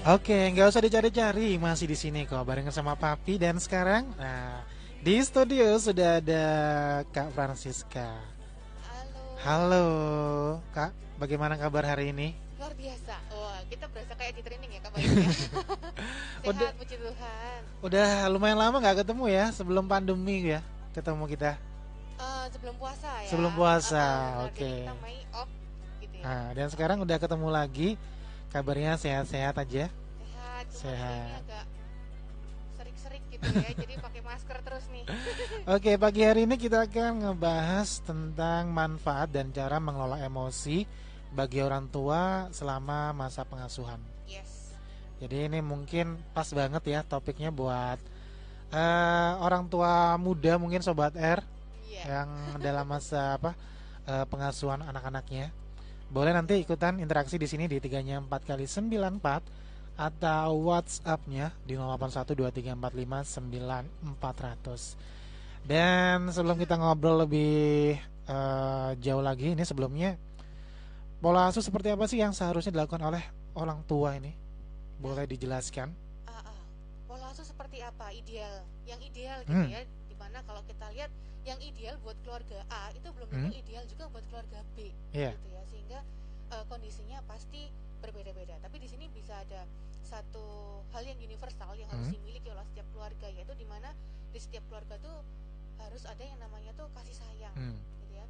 Oke, nggak usah dicari-cari, masih di sini kok barengan sama Papi dan sekarang, nah di studio sudah ada Kak Francisca. Halo, Halo, Kak. Bagaimana kabar hari ini? luar biasa. Wah, kita berasa kayak di training ya Kak Bayu ya. Udah, Sehat, puji Tuhan. udah lumayan lama nggak ketemu ya, sebelum pandemi ya, ketemu kita. Sebelum puasa ya. Sebelum puasa, Benar, jadi oke. kita Mei off gitu ya. Nah, dan sekarang udah ketemu lagi. Kabarnya sehat-sehat aja. Sehat, cuma ini Sehat. agak serik-serik gitu ya. Jadi pakai masker terus nih. Oke, pagi hari ini kita akan ngebahas tentang manfaat dan cara mengelola emosi bagi orang tua selama masa pengasuhan. Yes. Jadi ini mungkin pas banget ya topiknya buat orang tua muda mungkin Sobat R Iya. yang dalam masa pengasuhan anak-anaknya. Boleh nanti ikutan interaksi di sini di 3-nya 4 kali 94 atau WhatsApp-nya di 081234594400. Dan sebelum kita ngobrol lebih jauh lagi, ini sebelumnya pola asuh seperti apa sih yang seharusnya dilakukan oleh orang tua ini? Nah, Boleh dijelaskan? ah, ah. Pola asuh seperti apa? Ideal. Yang ideal gitu Hmm, ya. Dimana kalau kita lihat yang ideal buat keluarga A itu belum tentu hmm, ideal juga buat keluarga B iya, gitu ya. Sehingga kondisinya pasti berbeda-beda. Tapi di sini bisa ada satu hal yang universal yang harus hmm, dimiliki oleh setiap keluarga, yaitu dimana di setiap keluarga tuh harus ada yang namanya tuh kasih sayang hmm, gitu ya.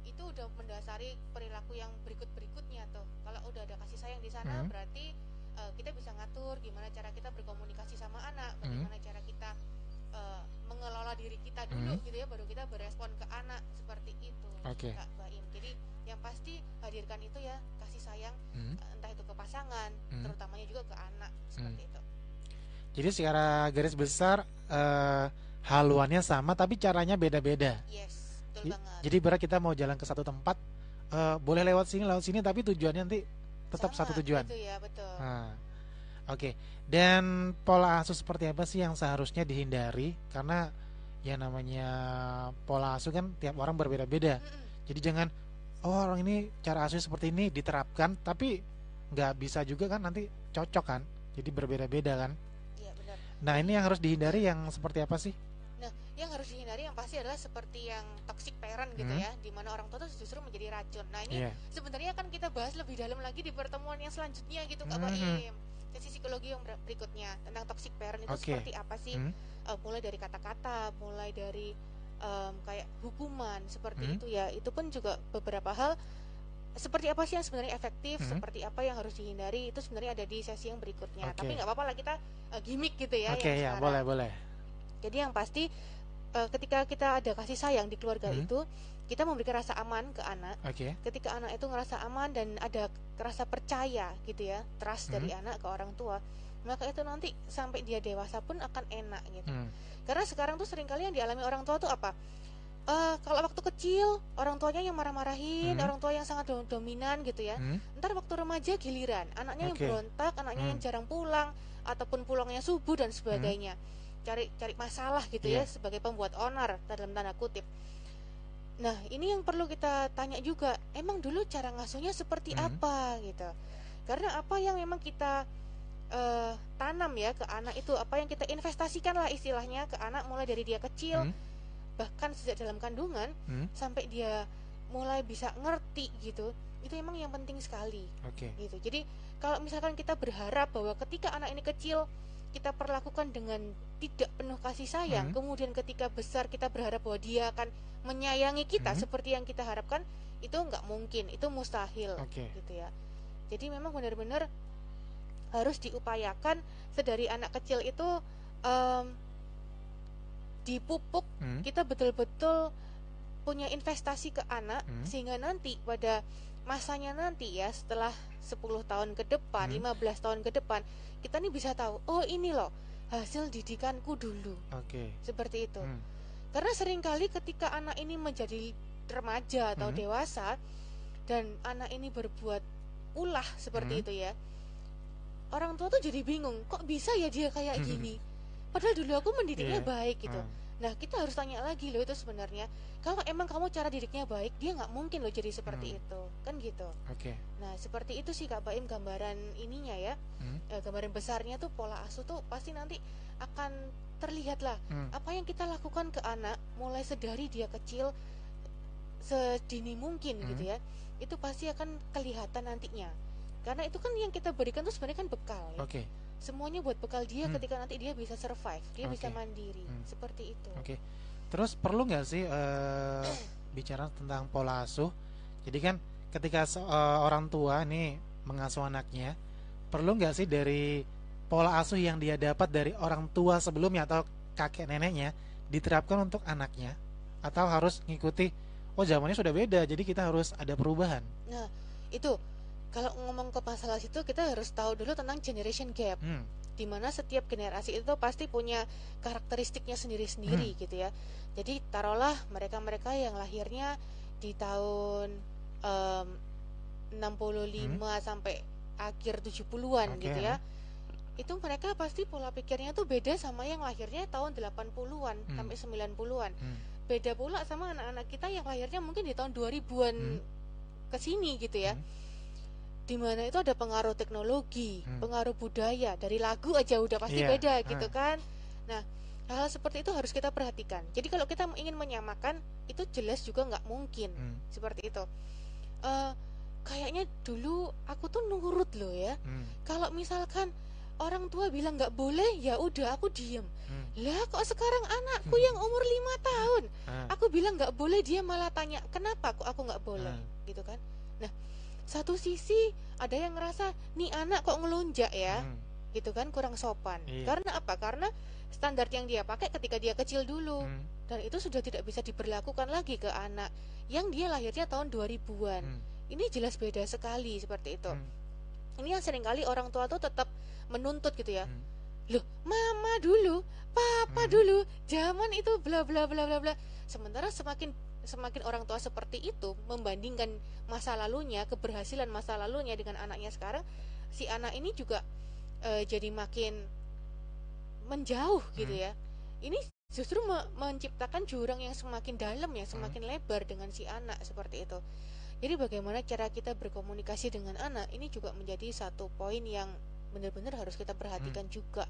Itu udah mendasari perilaku yang berikut-berikutnya tuh. Kalau udah ada kasih sayang di sana, hmm, berarti kita bisa ngatur gimana cara kita berkomunikasi sama anak, hmm, bagaimana cara kita mengelola diri kita dulu hmm. gitu ya, baru kita berespon ke anak seperti itu, Oke. Kak Baim. Jadi yang pasti hadirkan itu ya kasih sayang, Hmm, entah itu ke pasangan, hmm, terutamanya juga ke anak hmm. seperti itu. Jadi secara garis besar haluannya sama tapi caranya beda-beda. Yes, betul banget. Jadi berat kita mau jalan ke satu tempat, boleh lewat sini tapi tujuannya nanti tetap satu Sama tujuan. gitu ya, betul. Nah, oke. Dan pola asuh seperti apa sih yang seharusnya dihindari? Karena yang namanya pola asuh kan tiap orang berbeda-beda. Mm-mm. Jadi jangan, oh orang ini cara asuh seperti ini diterapkan, tapi nggak bisa juga kan nanti cocok kan? Jadi berbeda-beda kan? Iya benar. Nah Jadi ini yang harus dihindari yang seperti apa sih? nah, yang harus dihindari yang pasti adalah seperti yang toxic parent gitu Hmm, ya, di mana orang tua tuh justru menjadi racun. Nah, ini iya. sebenarnya akan kita bahas lebih dalam lagi di pertemuan yang selanjutnya gitu Kak Mhm, Baim. Sesi psikologi yang berikutnya tentang toxic parent itu oke. seperti apa sih? Hmm, Mulai dari kata-kata, mulai dari kayak hukuman seperti hmm, itu ya. Itu pun juga beberapa hal seperti apa sih yang sebenarnya efektif, hmm, seperti apa yang harus dihindari itu sebenarnya ada di sesi yang berikutnya. Tapi oke. nggak apa-apa lah kita gimmick gitu ya Oke yang ya, boleh sekarang. boleh. Jadi yang pasti ketika kita ada kasih sayang di keluarga Hmm, itu, kita memberikan rasa aman ke anak. oke. Ketika anak itu ngerasa aman dan ada rasa percaya gitu ya, trust Hmm, dari anak ke orang tua, maka itu nanti sampai dia dewasa pun akan enak gitu. hmm, Karena sekarang tuh seringkali yang dialami orang tua tuh apa? Kalau waktu kecil orang tuanya yang marah-marahin, hmm, orang tua yang sangat dominan gitu ya. hmm, Ntar waktu remaja giliran, anaknya yang oke. berontak, anaknya Hmm, yang jarang pulang, ataupun pulangnya subuh dan hmm, sebagainya. Cari cari masalah gitu ya iya. sebagai pembuat onar dalam tanda kutip. Nah, ini yang perlu kita tanya juga, emang dulu cara ngasuhnya seperti Hmm, apa gitu. Karena apa yang memang kita tanam ya ke anak itu, apa yang kita investasikan lah istilahnya ke anak mulai dari dia kecil, hmm, bahkan sejak dalam kandungan hmm, sampai dia mulai bisa ngerti gitu, itu emang yang penting sekali oke. gitu. Jadi kalau misalkan kita berharap bahwa ketika anak ini kecil kita perlakukan dengan tidak penuh kasih sayang, Hmm, kemudian ketika besar kita berharap bahwa dia akan menyayangi kita hmm, seperti yang kita harapkan, itu nggak mungkin, itu mustahil oke. gitu ya. Jadi memang benar-benar harus diupayakan sedari anak kecil itu em, dipupuk, Hmm, kita betul-betul punya investasi ke anak hmm, sehingga nanti pada masanya nanti ya setelah 10 tahun ke depan, hmm, 15 tahun ke depan, kita nih bisa tahu, oh ini loh hasil didikanku dulu. oke. Seperti itu. Hmm, Karena seringkali ketika anak ini menjadi remaja atau hmm, dewasa dan anak ini berbuat ulah hmm, seperti itu ya, orang tua tuh jadi bingung, kok bisa ya dia kayak gini, padahal dulu aku mendidiknya iya. baik gitu. Hmm, Nah, kita harus tanya lagi loh, itu sebenarnya kalau emang kamu cara didiknya baik, dia nggak mungkin loh jadi seperti hmm, itu kan gitu. oke. Nah, seperti itu sih Kak Baim gambaran ininya ya, Hmm, gambaran besarnya tuh pola asuh tuh pasti nanti akan terlihat lah apa yang kita lakukan ke anak mulai sedari dia kecil sedini mungkin gitu ya, itu pasti akan kelihatan nantinya, karena itu kan yang kita berikan tuh sebenarnya kan bekal ya. Oke. Semuanya buat bekal dia ketika nanti dia bisa survive, dia bisa mandiri, seperti itu. Oke. Terus perlu nggak sih bicara tentang pola asuh? Jadi kan ketika orang tua nih mengasuh anaknya, perlu nggak sih dari pola asuh yang dia dapat dari orang tua sebelumnya atau kakek neneknya diterapkan untuk anaknya, atau harus ngikuti zamannya sudah beda jadi kita harus ada perubahan? Nah, itu kalau ngomong ke masalah situ kita harus tahu dulu tentang generation gap. Di mana setiap generasi itu pasti punya karakteristiknya sendiri-sendiri gitu ya. Jadi taruhlah mereka-mereka yang lahirnya di tahun 65 sampai akhir 70-an gitu ya. Itu mereka pasti pola pikirnya tuh beda sama yang lahirnya tahun 80-an sampai 90-an. Beda pula sama anak-anak kita yang lahirnya mungkin di tahun 2000-an ke sini gitu ya. Dimana itu ada pengaruh teknologi, pengaruh budaya, dari lagu aja udah pasti beda gitu kan. Nah, hal seperti itu harus kita perhatikan. Jadi kalau kita ingin menyamakan, itu jelas juga nggak mungkin seperti itu. Kayaknya dulu aku tuh nurut loh ya. Kalau misalkan orang tua bilang nggak boleh, ya udah aku diem. Lah kok sekarang anakku yang umur 5 tahun, aku bilang nggak boleh, dia malah tanya kenapa kok aku nggak boleh, gitu kan. Nah, satu sisi ada yang ngerasa nih anak kok ngelunjak ya, gitu kan, kurang sopan. Karena apa? Karena standar yang dia pakai ketika dia kecil dulu, dan itu sudah tidak bisa diberlakukan lagi ke anak yang dia lahirnya tahun 2000-an. Ini jelas beda sekali seperti itu. Ini yang seringkali orang tua tuh tetap menuntut gitu ya. Loh, mama dulu, papa dulu, zaman itu bla bla bla bla bla. Sementara semakin orang tua seperti itu membandingkan masa lalunya, keberhasilan masa lalunya dengan anaknya sekarang, si anak ini juga jadi makin menjauh gitu ya. Ini justru menciptakan jurang yang semakin dalam ya, semakin lebar dengan si anak seperti itu. Jadi bagaimana cara kita berkomunikasi dengan anak ini juga menjadi satu poin yang benar-benar harus kita perhatikan juga.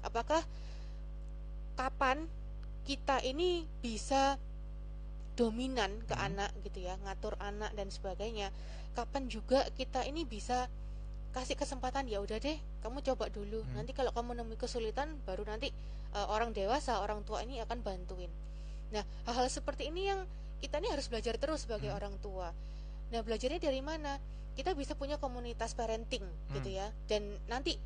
Apakah kapan kita ini bisa dominan ke anak gitu ya, ngatur anak dan sebagainya. Kapan juga kita ini bisa kasih kesempatan, ya udah deh kamu coba dulu. Nanti kalau kamu nemui kesulitan baru nanti orang dewasa, orang tua ini akan bantuin. Nah, hal-hal seperti ini yang kita ini harus belajar terus sebagai orang tua. Nah, belajarnya dari mana? Kita bisa punya komunitas parenting gitu ya. Dan nanti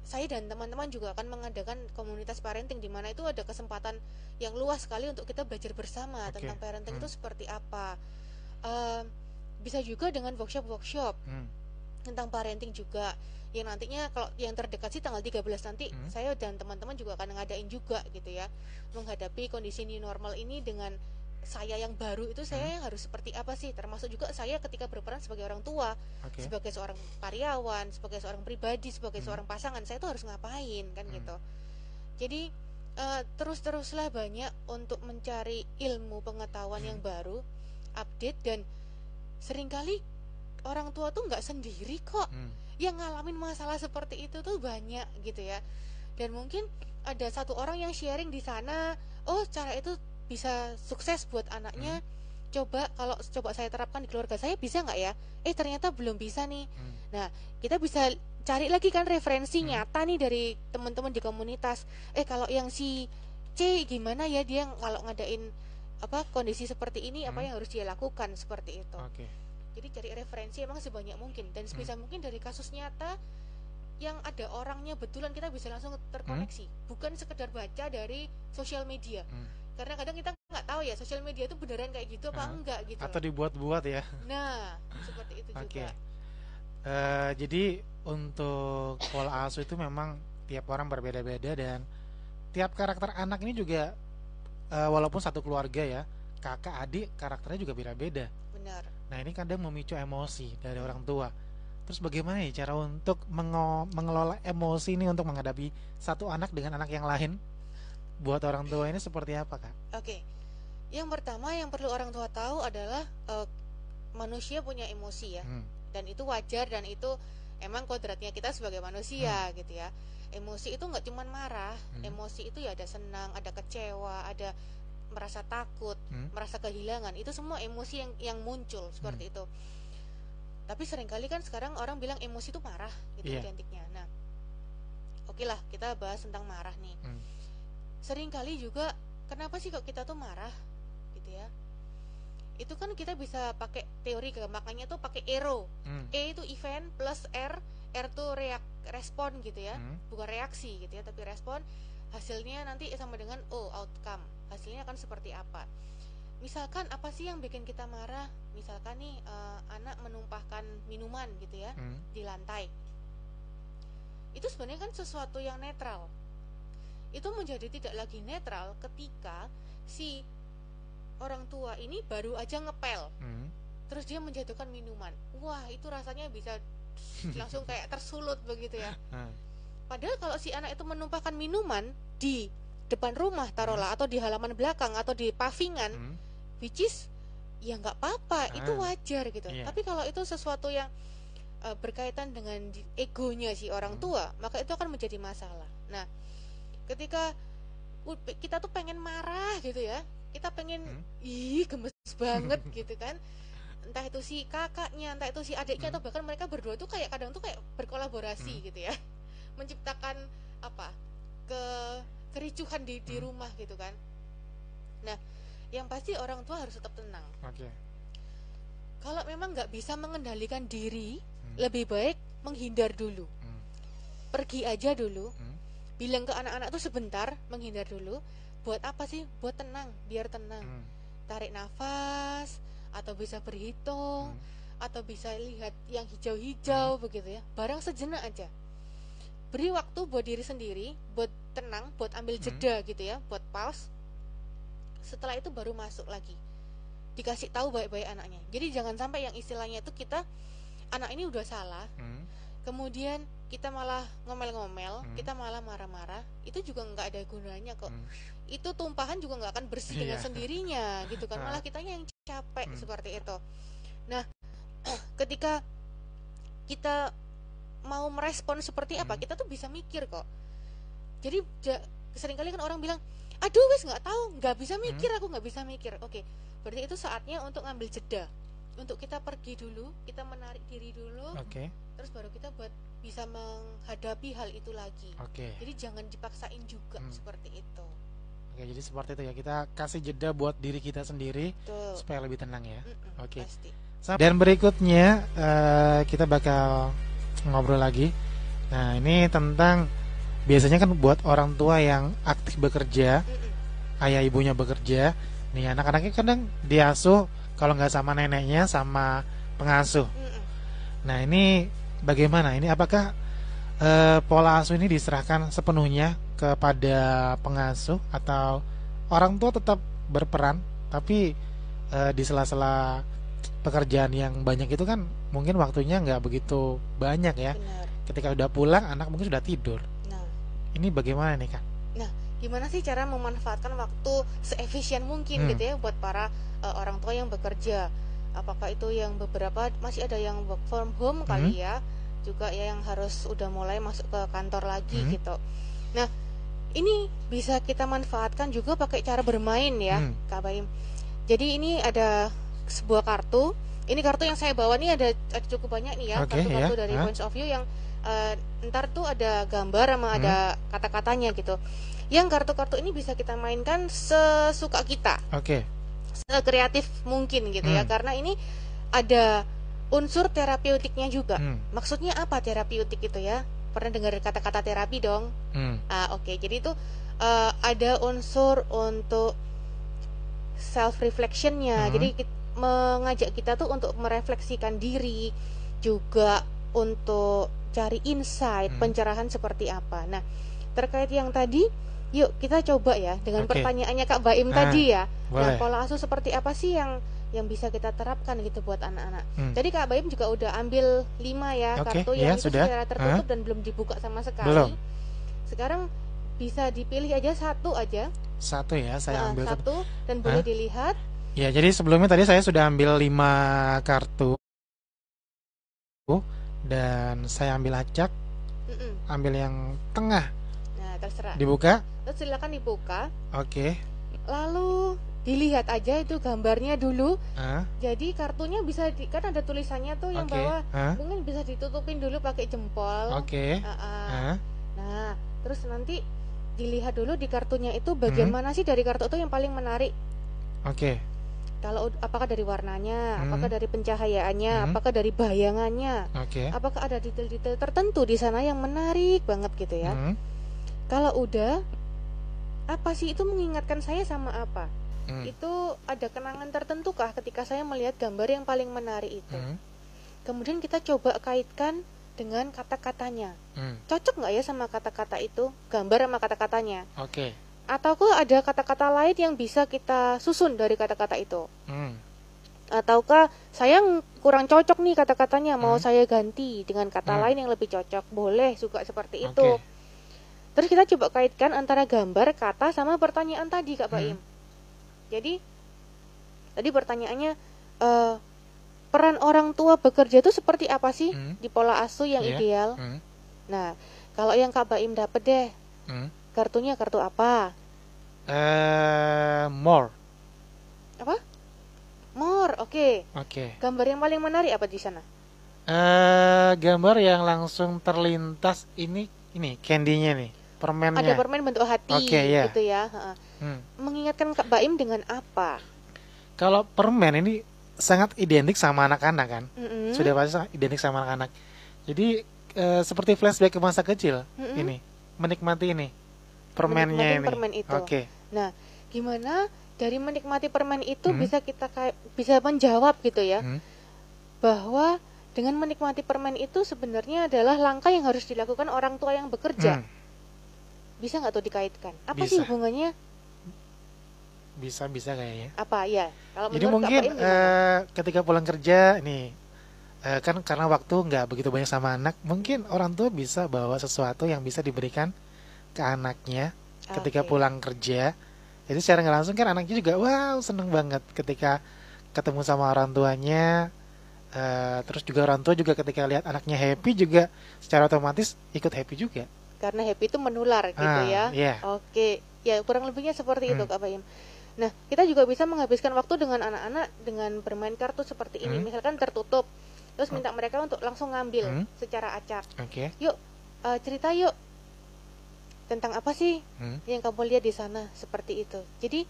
saya dan teman-teman juga akan mengadakan komunitas parenting di mana itu ada kesempatan yang luas sekali untuk kita belajar bersama tentang parenting itu seperti apa. Bisa juga dengan workshop tentang parenting juga, yang nantinya kalau yang terdekat sih tanggal 13 nanti saya dan teman-teman juga akan ngadain juga gitu ya, menghadapi kondisi new normal ini dengan saya yang baru itu, saya yang harus seperti apa sih, termasuk juga saya ketika berperan sebagai orang tua, sebagai seorang karyawan, sebagai seorang pribadi, sebagai seorang pasangan, saya itu harus ngapain kan gitu. Jadi terus-teruslah banyak untuk mencari ilmu pengetahuan yang baru, update, dan seringkali orang tua tuh nggak sendiri kok, yang ngalamin masalah seperti itu tuh banyak gitu ya. Dan mungkin ada satu orang yang sharing di sana, oh cara itu bisa sukses buat anaknya, kalau coba saya terapkan di keluarga saya bisa nggak ya, ternyata belum bisa nih. Nah, kita bisa cari lagi kan referensi nyata nih dari teman-teman di komunitas, kalau yang si C gimana ya, dia kalau ngadain kondisi seperti ini, apa yang harus dia lakukan seperti itu. Jadi cari referensi emang sebanyak mungkin, dan sebisa mungkin dari kasus nyata yang ada orangnya betulan, kita bisa langsung terkoneksi, bukan sekedar baca dari sosial media. Karena kadang kita nggak tahu ya sosial media itu beneran kayak gitu apa enggak gitu. Atau dibuat-buat ya. Nah, seperti itu juga. Jadi untuk pola asuh itu memang tiap orang berbeda-beda, dan tiap karakter anak ini juga walaupun satu keluarga ya, kakak adik karakternya juga beda-beda. Benar. Nah, ini kadang memicu emosi dari orang tua. Terus bagaimana ya cara untuk mengelola emosi ini untuk menghadapi satu anak dengan anak yang lain? Buat orang tua ini seperti apa, Kak? Yang pertama yang perlu orang tua tahu adalah manusia punya emosi ya, dan itu wajar, dan itu emang kodratnya kita sebagai manusia gitu ya. Emosi itu nggak cuma marah, emosi itu ya ada senang, ada kecewa, ada merasa takut, merasa kehilangan. Itu semua emosi yang muncul seperti itu. Tapi seringkali kan sekarang orang bilang emosi itu marah gitu identiknya. Nah, oke lah, kita bahas tentang marah nih. Seringkali juga kenapa sih kok kita tuh marah gitu ya? Itu kan kita bisa pakai teori makanya tuh pakai ERO. E itu event plus R tuh respon gitu ya. Bukan reaksi gitu ya, tapi respon. Hasilnya nanti sama dengan O, outcome. Hasilnya akan seperti apa? Misalkan apa sih yang bikin kita marah? Misalkan nih anak menumpahkan minuman gitu ya di lantai. Itu sebenarnya kan sesuatu yang netral. Itu menjadi tidak lagi netral ketika si orang tua ini baru aja ngepel, terus dia menjatuhkan minuman. Wah, itu rasanya bisa langsung kayak tersulut begitu ya. Padahal kalau si anak itu menumpahkan minuman di depan rumah taruhlah, atau di halaman belakang, atau di pavingan, which is ya nggak apa-apa, itu wajar gitu. Tapi kalau itu sesuatu yang berkaitan dengan egonya si orang tua, maka itu akan menjadi masalah. Nah, ketika kita tuh pengen marah gitu ya, kita pengen gemes banget gitu kan, entah itu si kakaknya, entah itu si adiknya, atau bahkan mereka berdua tuh kayak kadang tuh kayak berkolaborasi gitu ya, menciptakan apa kericuhan di rumah gitu kan. Nah, yang pasti orang tua harus tetap tenang. Kalau memang nggak bisa mengendalikan diri, lebih baik menghindar dulu, pergi aja dulu, bilang ke anak-anak tuh sebentar, menghindar dulu. Buat apa sih? Buat tenang, biar tenang. Tarik nafas, atau bisa berhitung, atau bisa lihat yang hijau-hijau begitu ya. Barang sejenak aja. Beri waktu buat diri sendiri, buat tenang, buat ambil jeda gitu ya, buat pause. Setelah itu baru masuk lagi. Dikasih tahu baik-baik anaknya. Jadi jangan sampai yang istilahnya itu kita, anak ini udah salah, kemudian kita malah ngomel-ngomel, kita malah marah-marah. Itu juga nggak ada gunanya kok. Itu tumpahan juga nggak akan bersih dengan sendirinya gitu kan, malah kitanya yang capek seperti itu. Nah, ketika kita mau merespon seperti apa, kita tuh bisa mikir kok. Jadi seringkali kan orang bilang, aduh wis nggak tahu, nggak bisa mikir, aku nggak bisa mikir. Oke, berarti itu saatnya untuk ngambil jeda, untuk kita pergi dulu, kita menarik diri dulu, terus baru kita buat bisa menghadapi hal itu lagi. Jadi jangan dipaksain juga seperti itu. Jadi seperti itu ya, kita kasih jeda buat diri kita sendiri. Betul. Supaya lebih tenang ya. Pasti. Dan berikutnya kita bakal ngobrol lagi. Nah, ini tentang biasanya kan buat orang tua yang aktif bekerja, ayah ibunya bekerja, nih anak-anaknya kadang diasuh kalau nggak sama neneknya, sama pengasuh. Nah, ini bagaimana? Ini apakah pola asuh ini diserahkan sepenuhnya kepada pengasuh, atau orang tua tetap berperan, tapi di sela-sela pekerjaan yang banyak itu kan mungkin waktunya nggak begitu banyak ya. Benar. Ketika udah pulang, anak mungkin sudah tidur. Nah, ini bagaimana nih Kak? Nah, gimana sih cara memanfaatkan waktu seefisien mungkin gitu ya buat para orang tua yang bekerja? Apakah itu yang beberapa masih ada yang work from home kali ya, juga ya yang harus udah mulai masuk ke kantor lagi gitu. Nah, ini bisa kita manfaatkan juga pakai cara bermain ya, Kak Baim. Jadi ini ada sebuah kartu. Ini kartu yang saya bawa nih ada cukup banyak nih ya, kartu-kartu dari Points of View yang ntar tuh ada gambar sama ada kata-katanya gitu. Yang kartu-kartu ini bisa kita mainkan sesuka kita, sekreatif mungkin gitu ya, karena ini ada unsur terapeutiknya juga. Maksudnya apa terapeutik itu ya? Pernah dengar kata-kata terapi dong? Jadi itu ada unsur untuk self reflectionnya. Jadi mengajak kita tuh untuk merefleksikan diri, juga untuk cari insight, pencerahan seperti apa. Nah, terkait yang tadi, yuk kita coba ya dengan pertanyaannya Kak Baim tadi ya. Nah, pola asuh seperti apa sih yang bisa kita terapkan gitu buat anak-anak. Tadi Kak Baim juga udah ambil 5 ya kartu yang itu secara tertutup dan belum dibuka sama sekali. Sekarang bisa dipilih aja satu aja. Satu ya, saya ambil satu dan boleh dilihat. Ya, jadi sebelumnya tadi saya sudah ambil 5 kartu. dan saya ambil acak, ambil yang tengah. Nah, terserah. Dibuka? Terus silakan dibuka. Oke. Lalu dilihat aja itu gambarnya dulu. Jadi kartunya bisa kan ada tulisannya tuh yang bawah. Mungkin bisa ditutupin dulu pakai jempol. Oke. Nah, terus nanti dilihat dulu di kartunya itu bagian mana sih dari kartu itu yang paling menarik. Oke. Kalau apakah dari warnanya, apakah dari pencahayaannya, apakah dari bayangannya, apakah ada detail-detail tertentu di sana yang menarik banget gitu ya. Kalau udah, apa sih itu mengingatkan saya sama apa? Itu ada kenangan tertentu kah ketika saya melihat gambar yang paling menarik itu? Kemudian kita coba kaitkan dengan kata-katanya. Cocok nggak ya sama kata-kata itu? Gambar sama kata-katanya. Ataukah ada kata-kata lain yang bisa kita susun dari kata-kata itu? Ataukah saya kurang cocok nih kata-katanya, mau saya ganti dengan kata lain yang lebih cocok? Boleh juga seperti itu. Terus kita coba kaitkan antara gambar, kata, sama pertanyaan tadi, Kak Baim. Jadi tadi pertanyaannya, peran orang tua bekerja itu seperti apa sih di pola asuh yang ideal? Nah, kalau yang Kak Baim dapat deh, kartunya kartu apa? More. Apa? More, oke. Gambar yang paling menarik apa di sana? Gambar yang langsung terlintas ini candy-nya nih, permennya. Ada permen bentuk hati, gitu ya. Mengingatkan Kak Baim dengan apa? Kalau permen ini sangat identik sama anak-anak kan, sudah pasti identik sama anak-anak. Jadi seperti flashback ke masa kecil, ini menikmati ini permennya ini. Permen itu. Nah, gimana dari menikmati permen itu bisa menjawab gitu ya, bahwa dengan menikmati permen itu sebenarnya adalah langkah yang harus dilakukan orang tua yang bekerja. Bisa nggak tuh dikaitkan? Apa sih hubungannya? Bisa kayaknya. Apa ya? Kalau jadi mungkin ketika pulang kerja ini kan karena waktu nggak begitu banyak sama anak, mungkin orang tua bisa bawa sesuatu yang bisa diberikan ke anaknya ketika pulang kerja. Jadi secara nggak langsung kan anaknya juga wow seneng banget ketika ketemu sama orang tuanya. Terus juga orang tua juga ketika lihat anaknya happy juga secara otomatis ikut happy juga. Karena happy itu menular gitu ya. Oke, ya kurang lebihnya seperti itu Kak Baim. Nah, kita juga bisa menghabiskan waktu dengan anak-anak dengan bermain kartu seperti ini. Misalkan tertutup, terus minta mereka untuk langsung ngambil secara acak. Yuk, cerita yuk tentang apa sih yang kamu lihat di sana, seperti itu. Jadi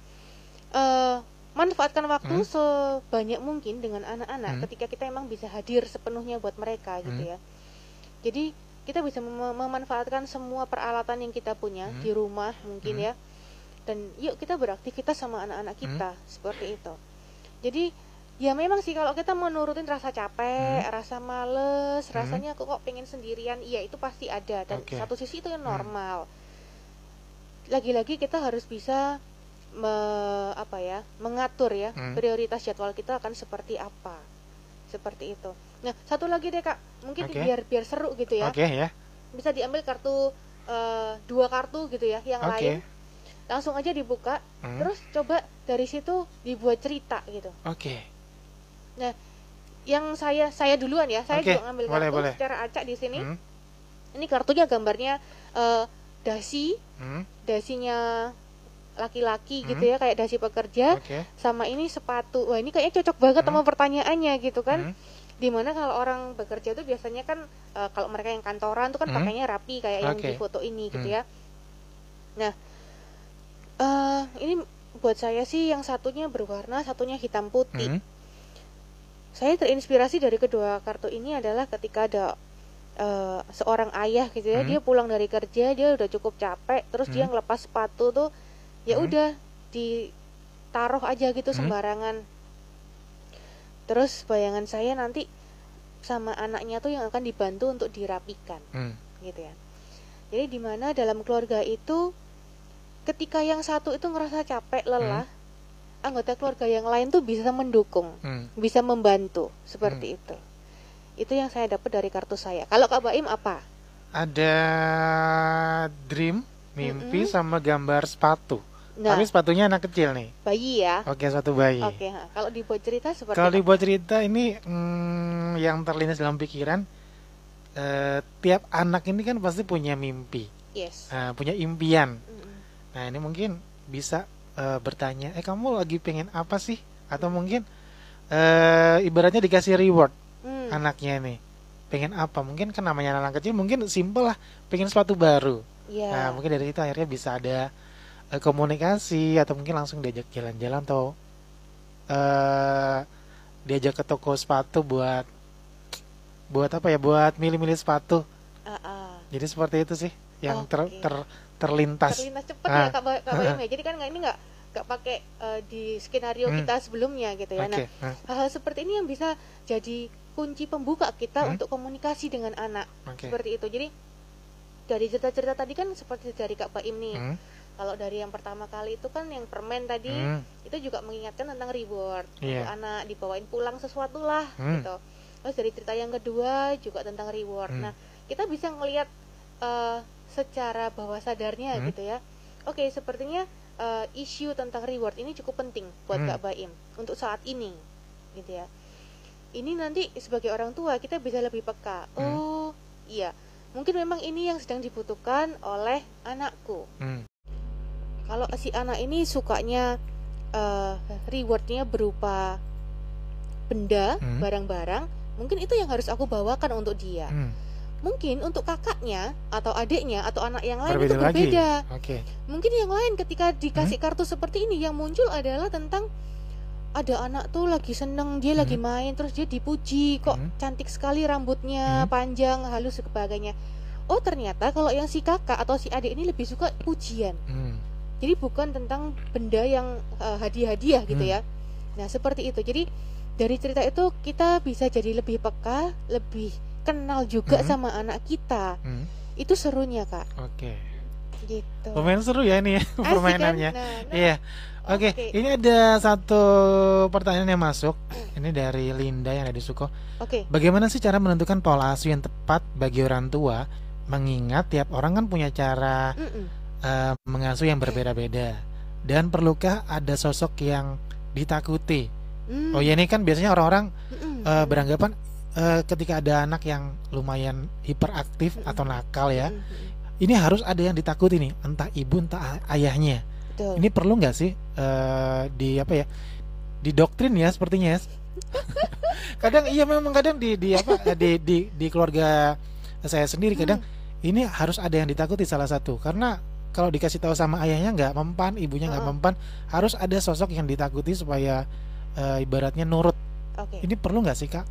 manfaatkan waktu sebanyak mungkin dengan anak-anak ketika kita emang bisa hadir sepenuhnya buat mereka gitu ya. Jadi kita bisa memanfaatkan semua peralatan yang kita punya di rumah mungkin ya. Dan yuk kita beraktivitas sama anak-anak kita seperti itu. Jadi ya memang sih kalau kita menurutin rasa capek, rasa males, rasanya kok pengen sendirian, iya itu pasti ada. Dan satu sisi itu yang normal. Lagi-lagi kita harus bisa mengatur ya prioritas jadwal kita akan seperti apa, seperti itu. Nah satu lagi deh Kak, mungkin biar seru gitu ya. Bisa diambil kartu 2 kartu gitu ya, yang lain langsung aja dibuka, terus coba dari situ dibuat cerita gitu. Nah yang saya duluan ya, saya juga ngambil kartu secara acak di sini. Ini kartunya gambarnya dasinya laki-laki gitu ya, kayak dasi pekerja, sama ini sepatu. Wah ini kayaknya cocok banget sama pertanyaannya gitu kan. Dimana kalau orang bekerja tuh biasanya kan kalau mereka yang kantoran tuh kan pakainya rapi kayak yang di foto ini gitu ya. Nah ini buat saya sih yang satunya berwarna, satunya hitam putih. Saya terinspirasi dari kedua kartu ini adalah ketika ada seorang ayah gitu ya, dia pulang dari kerja, dia udah cukup capek, terus dia ngelepas sepatu tuh ya udah ditaruh aja gitu sembarangan. Terus bayangan saya nanti sama anaknya tuh yang akan dibantu untuk dirapikan gitu ya. Jadi dimana dalam keluarga itu ketika yang satu itu ngerasa capek, lelah, anggota keluarga yang lain tuh bisa mendukung, bisa membantu, seperti itu. Itu yang saya dapat dari kartu saya. Kalau Kak Baim apa? Ada dream, mimpi, sama gambar sepatu. Nah, tapi sepatunya anak kecil nih. Bayi ya? Sepatu bayi. Kalau dibuat cerita seperti Kalau dibuat cerita ini yang terlintas dalam pikiran, tiap anak ini kan pasti punya mimpi, Yes. punya impian. Mm-mm. Nah, ini mungkin bisa bertanya, kamu lagi pengen apa sih? Atau mungkin ibaratnya dikasih reward anaknya nih. Pengen apa? Mungkin kan namanya anak kecil mungkin simple lah, pengen sepatu baru. Nah, mungkin dari situ akhirnya bisa ada komunikasi atau mungkin langsung diajak jalan-jalan atau diajak ke toko sepatu buat apa ya? Buat milih-milih sepatu. Jadi seperti itu sih yang terlintas. Terlintas cepat ya Kak Bayam ya. Jadi kan ini nggak pakai di skenario kita sebelumnya gitu ya. Nah, hal-hal seperti ini yang bisa jadi kunci pembuka kita untuk komunikasi dengan anak. Seperti itu. Jadi dari cerita-cerita tadi kan seperti dari Kak Baim nih. Kalau dari yang pertama kali itu kan yang permen tadi itu juga mengingatkan tentang reward untuk anak, dibawain pulang sesuatu lah gitu. Terus dari cerita yang kedua juga tentang reward. Nah, kita bisa ngelihat secara bawah sadarnya gitu ya. Oke, sepertinya isu tentang reward ini cukup penting buat Kak Baim untuk saat ini gitu ya. Ini nanti sebagai orang tua kita bisa lebih peka. Oh iya, mungkin memang ini yang sedang dibutuhkan oleh anakku. Kalau si anak ini sukanya rewardnya berupa benda, barang-barang, mungkin itu yang harus aku bawakan untuk dia. Mungkin untuk kakaknya atau adiknya atau anak yang lain itu berbeda. Mungkin yang lain ketika dikasih kartu seperti ini yang muncul adalah tentang ada anak tuh lagi seneng, dia lagi main, terus dia dipuji, kok cantik sekali rambutnya, panjang, halus sebagainya. Oh ternyata kalau yang si kakak atau si adik ini lebih suka pujian. Jadi bukan tentang benda yang hadiah-hadiah gitu ya. Nah seperti itu. Jadi dari cerita itu kita bisa jadi lebih peka, lebih kenal juga sama anak kita. Itu serunya Kak. Gitu. Lumayan seru ya ini ya permainannya. Kan? Iya. Oke, ini ada satu pertanyaan yang masuk. Ini dari Linda yang ada di Suko. Bagaimana sih cara menentukan pola asuh yang tepat bagi orang tua? Mengingat tiap orang kan punya cara mengasuh yang berbeda-beda. Dan perlukah ada sosok yang ditakuti? Oh ya, ini kan biasanya orang-orang beranggapan ketika ada anak yang lumayan hiperaktif atau nakal ya, ini harus ada yang ditakuti nih, entah ibu entah ayahnya. Ini perlu nggak sih didoktrin ya sepertinya ya. Kadang iya memang kadang di keluarga saya sendiri kadang ini harus ada yang ditakuti salah satu, karena kalau dikasih tahu sama ayahnya nggak mempan, ibunya nggak mempan, harus ada sosok yang ditakuti supaya ibaratnya nurut. Ini perlu nggak sih Kak?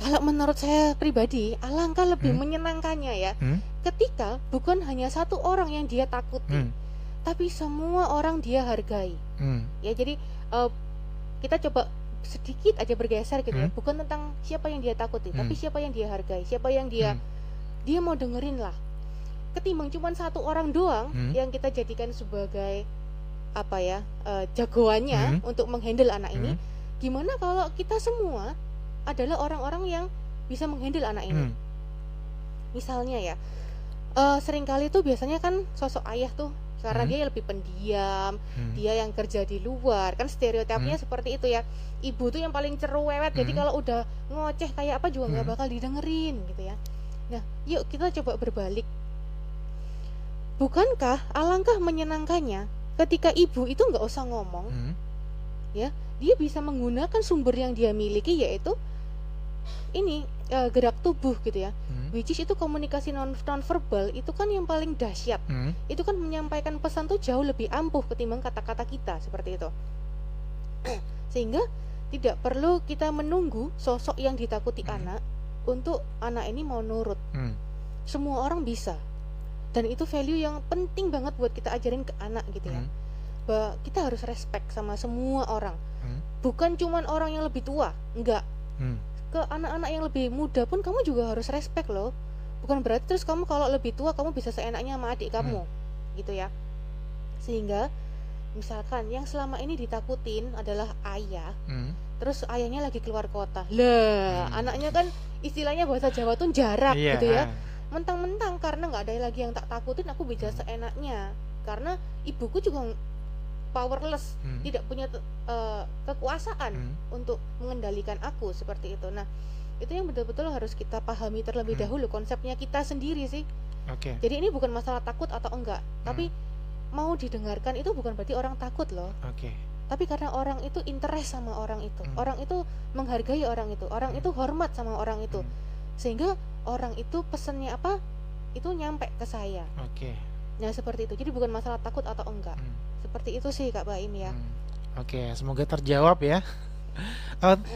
Kalau menurut saya pribadi, alangkah lebih menyenangkannya ya, ketika bukan hanya satu orang yang dia takuti, tapi semua orang dia hargai. Ya jadi kita coba sedikit aja bergeser gitu ya, bukan tentang siapa yang dia takuti, tapi siapa yang dia hargai, siapa yang dia mau dengerin lah. Ketimbang cuma satu orang doang yang kita jadikan sebagai jagoannya untuk menghandle anak ini. Gimana kalau kita semua adalah orang-orang yang bisa menghandle anak ini? Misalnya ya, seringkali tuh biasanya kan sosok ayah tuh karena dia lebih pendiam, dia yang kerja di luar, kan stereotipnya seperti itu ya. Ibu tuh yang paling cerewet, jadi kalau udah ngoceh kayak apa juga nggak bakal didengerin gitu ya. Nah, yuk kita coba berbalik. Bukankah alangkah menyenangkannya ketika ibu itu nggak usah ngomong, ya, dia bisa menggunakan sumber yang dia miliki, yaitu ini gerak tubuh gitu ya. Which is itu komunikasi non-verbal itu kan yang paling dahsyat. Itu kan menyampaikan pesan tuh jauh lebih ampuh ketimbang kata-kata kita seperti itu. Sehingga tidak perlu kita menunggu sosok yang ditakuti anak untuk anak ini mau nurut. Semua orang bisa. Dan itu value yang penting banget buat kita ajarin ke anak gitu ya. Bahwa kita harus respect sama semua orang. Bukan cuman orang yang lebih tua, enggak. Ke anak-anak yang lebih muda pun kamu juga harus respect loh. Bukan berarti terus kamu kalau lebih tua kamu bisa seenaknya sama adik kamu gitu ya. Sehingga misalkan yang selama ini ditakutin adalah ayah, terus ayahnya lagi keluar kota lah, anaknya kan istilahnya bahasa Jawa tuh jarak gitu ya. Mentang-mentang karena nggak ada lagi yang tak takutin, aku bisa seenaknya karena ibuku juga powerless, tidak punya kekuasaan untuk mengendalikan aku seperti itu. Nah, Itu yang betul-betul harus kita pahami terlebih dahulu, konsepnya kita sendiri sih. Jadi ini bukan masalah takut atau enggak, tapi mau didengarkan itu bukan berarti orang takut loh. Tapi karena orang itu interest sama orang itu, orang itu menghargai orang itu hormat sama orang itu, sehingga orang itu pesannya apa itu nyampe ke saya. Nah seperti itu. Jadi bukan masalah takut atau enggak. Seperti itu sih Kak Baim ya. Semoga terjawab ya.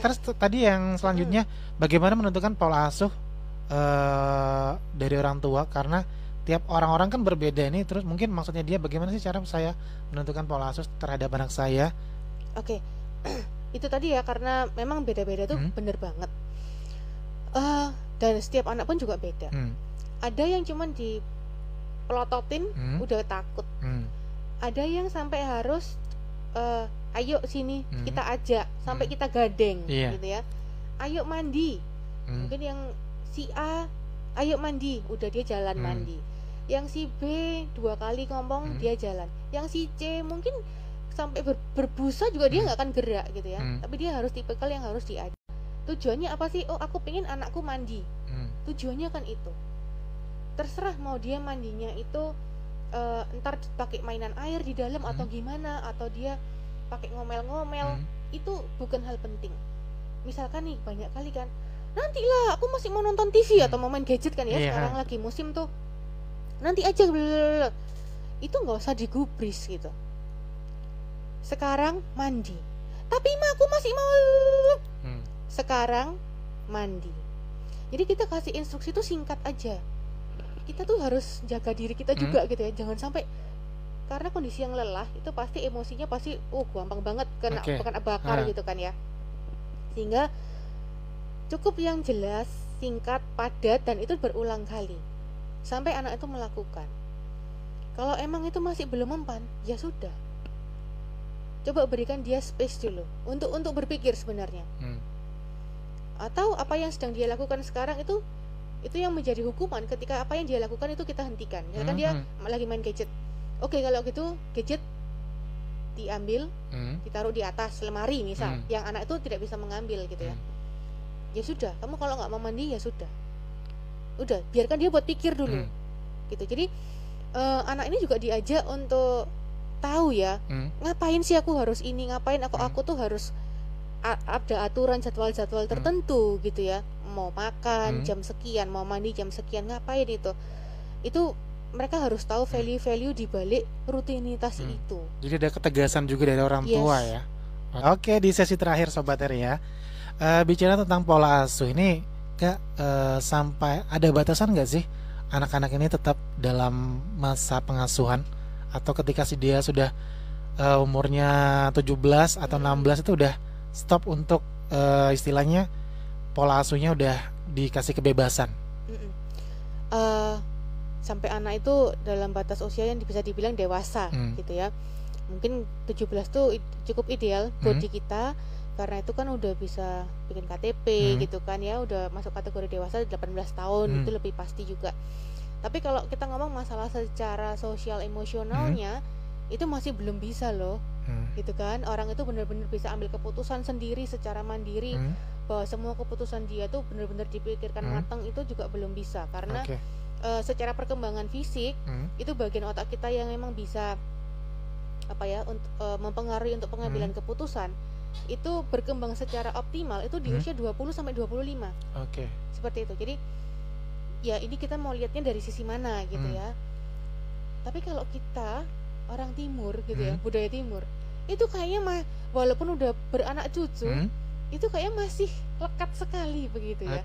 Terus tadi yang selanjutnya, bagaimana menentukan pola asuh dari orang tua, karena tiap orang-orang kan berbeda nih. Terus mungkin maksudnya dia bagaimana sih cara saya menentukan pola asuh terhadap anak saya? Itu tadi ya, karena memang beda-beda tuh bener banget. Dan setiap anak pun juga beda. Ada yang cuman dipelototin udah takut. Ada yang sampai harus ayo sini kita ajak, sampai kita gadeng gitu ya. Ayo mandi. Mungkin yang si A ayo mandi, udah dia jalan mandi. Yang si B 2 kali ngomong dia jalan. Yang si C mungkin sampai berbusa juga dia nggak akan gerak gitu ya. Tapi dia harus tipikal yang harus diajak. Tujuannya apa sih? Oh aku pengen anakku mandi. Tujuannya kan itu. Terserah mau dia mandinya itu ntar pakai mainan air di dalam atau gimana, atau dia pakai ngomel-ngomel, itu bukan hal penting. Misalkan nih banyak kali kan, nantilah aku masih mau nonton TV atau mau main gadget kan ya, sekarang lagi musim tuh, nanti aja blablabla. Itu nggak usah digubris gitu. Sekarang mandi, tapi aku masih mau sekarang mandi. Jadi kita kasih instruksi itu singkat aja. Kita tuh harus jaga diri kita juga gitu ya, jangan sampai karena kondisi yang lelah itu pasti emosinya pasti gampang banget kena bakar gitu kan ya. Sehingga cukup yang jelas, singkat, padat, dan itu berulang kali sampai anak itu melakukan. Kalau emang itu masih belum mempan, ya sudah, coba berikan dia space dulu untuk berpikir sebenarnya. Atau apa yang sedang dia lakukan sekarang itu yang menjadi hukuman ketika apa yang dia lakukan itu kita hentikan. Misalkan dia lagi main gadget, oke, kalau gitu gadget diambil, ditaruh di atas lemari misal, yang anak itu tidak bisa mengambil gitu ya. Ya sudah, kamu kalau nggak mau mandi ya sudah, udah biarkan dia buat pikir dulu gitu. Jadi anak ini juga diajak untuk tahu ya, ngapain sih aku harus ini, ngapain aku tuh harus ada aturan jadwal-jadwal tertentu gitu ya. Mau makan jam sekian, mau mandi jam sekian, ngapain itu mereka harus tahu value-value di balik rutinitas itu. Jadi ada ketegasan juga dari orang tua ya. Oke, di sesi terakhir Sobat Eri ya, bicara tentang pola asuh ini Kak, sampai ada batasan nggak sih anak-anak ini tetap dalam masa pengasuhan, atau ketika dia sudah umurnya 17 atau 16 itu udah stop untuk istilahnya pola asuhnya udah dikasih kebebasan? Sampai anak itu dalam batas usia yang bisa dibilang dewasa gitu ya. Mungkin 17 tuh cukup ideal buat di kita, karena itu kan udah bisa bikin KTP gitu kan ya, udah masuk kategori dewasa 18 tahun, itu lebih pasti juga. Tapi kalau kita ngomong masalah secara sosial emosionalnya, itu masih belum bisa loh. Gitu kan, orang itu benar-benar bisa ambil keputusan sendiri secara mandiri, bahwa semua keputusan dia tuh benar-benar dipikirkan matang, itu juga belum bisa. Karena secara perkembangan fisik itu bagian otak kita yang memang bisa mempengaruhi untuk pengambilan keputusan itu berkembang secara optimal itu di usia 20 sampai 25. Seperti itu. Jadi ya ini kita mau lihatnya dari sisi mana gitu ya. Tapi kalau kita orang timur gitu ya, budaya timur, itu kayaknya walaupun udah beranak cucu, itu kayaknya masih lekat sekali begitu ya.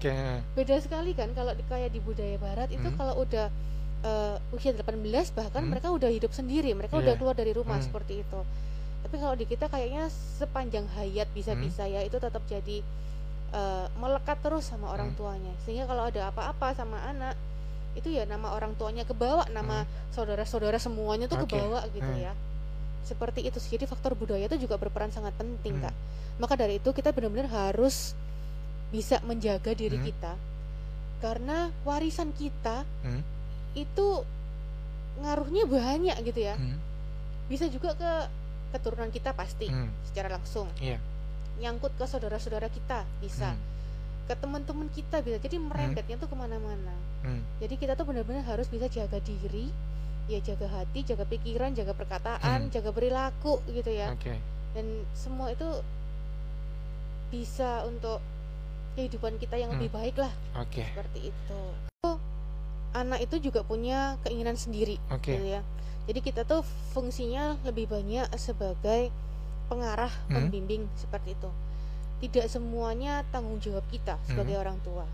Beda sekali kan kalau kayak di budaya barat itu kalau udah usia 18 bahkan mereka udah hidup sendiri, mereka udah keluar dari rumah seperti itu. Tapi kalau di kita kayaknya sepanjang hayat bisa-bisa ya itu tetap jadi melekat terus sama orang tuanya, sehingga kalau ada apa-apa sama anak itu ya nama orang tuanya kebawa, nama saudara-saudara semuanya tuh kebawa gitu ya. Seperti itu. Jadi faktor budaya itu juga berperan sangat penting Kak. Maka dari itu kita benar-benar harus bisa menjaga diri kita, karena warisan kita itu ngaruhnya banyak gitu ya. Bisa juga ke keturunan kita pasti secara langsung, nyangkut ke saudara-saudara kita bisa. ke teman-teman kita bisa, jadi merembetnya tuh kemana-mana. Jadi kita tuh benar-benar harus bisa jaga diri, ya jaga hati, jaga pikiran, jaga perkataan, jaga perilaku gitu ya. Dan semua itu bisa untuk kehidupan kita yang lebih baik lah. Seperti itu. Anak itu juga punya keinginan sendiri gitu ya. Jadi kita tuh fungsinya lebih banyak sebagai pengarah, pembimbing seperti itu. Tidak semuanya tanggung jawab kita sebagai orang tua.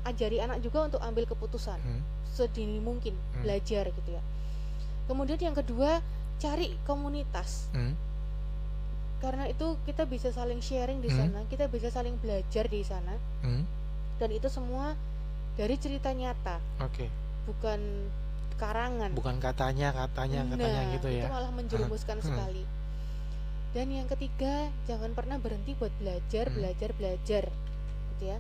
Ajari anak juga untuk ambil keputusan sedini mungkin, belajar gitu ya. Kemudian yang kedua, cari komunitas. Karena itu kita bisa saling sharing di sana, kita bisa saling belajar di sana. Dan itu semua dari cerita nyata. Bukan karangan. Bukan katanya gitu ya. Itu malah menjerumuskan sekali. Dan yang ketiga, jangan pernah berhenti buat belajar gitu ya.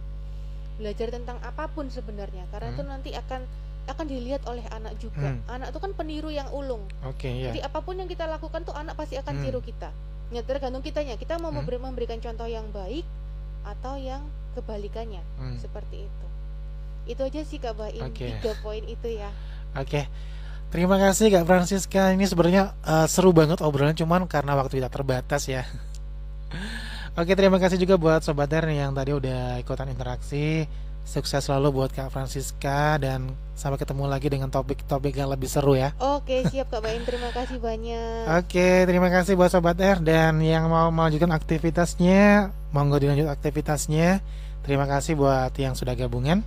Belajar tentang apapun sebenarnya, karena itu nanti akan dilihat oleh anak juga. Anak itu kan peniru yang ulung. Jadi apapun yang kita lakukan tuh anak pasti akan tiru kita. Ya, tergantung kitanya. Kita mau memberikan contoh yang baik atau yang kebalikannya. Seperti itu. Itu aja sih Kak Baim, 3 poin itu ya. Terima kasih Kak Francisca. Ini sebenarnya seru banget obrolan, cuman karena waktu kita terbatas ya. Terima kasih juga buat Sobat R yang tadi udah ikutan interaksi. Sukses selalu buat Kak Francisca, dan sampai ketemu lagi dengan topik-topik yang lebih seru ya. Siap Kak Baim, terima kasih banyak. Terima kasih buat Sobat R, dan yang mau melanjutkan aktivitasnya, monggo dilanjut aktivitasnya. Terima kasih buat yang sudah gabungan.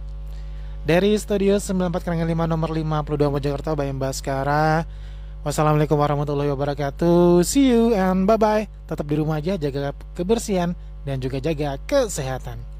Dari studio 94,5 nomor 52 Mojokerto, Baim Baskara. Wassalamualaikum warahmatullahi wabarakatuh. See you and bye-bye. Tetap di rumah aja, jaga kebersihan dan juga jaga kesehatan.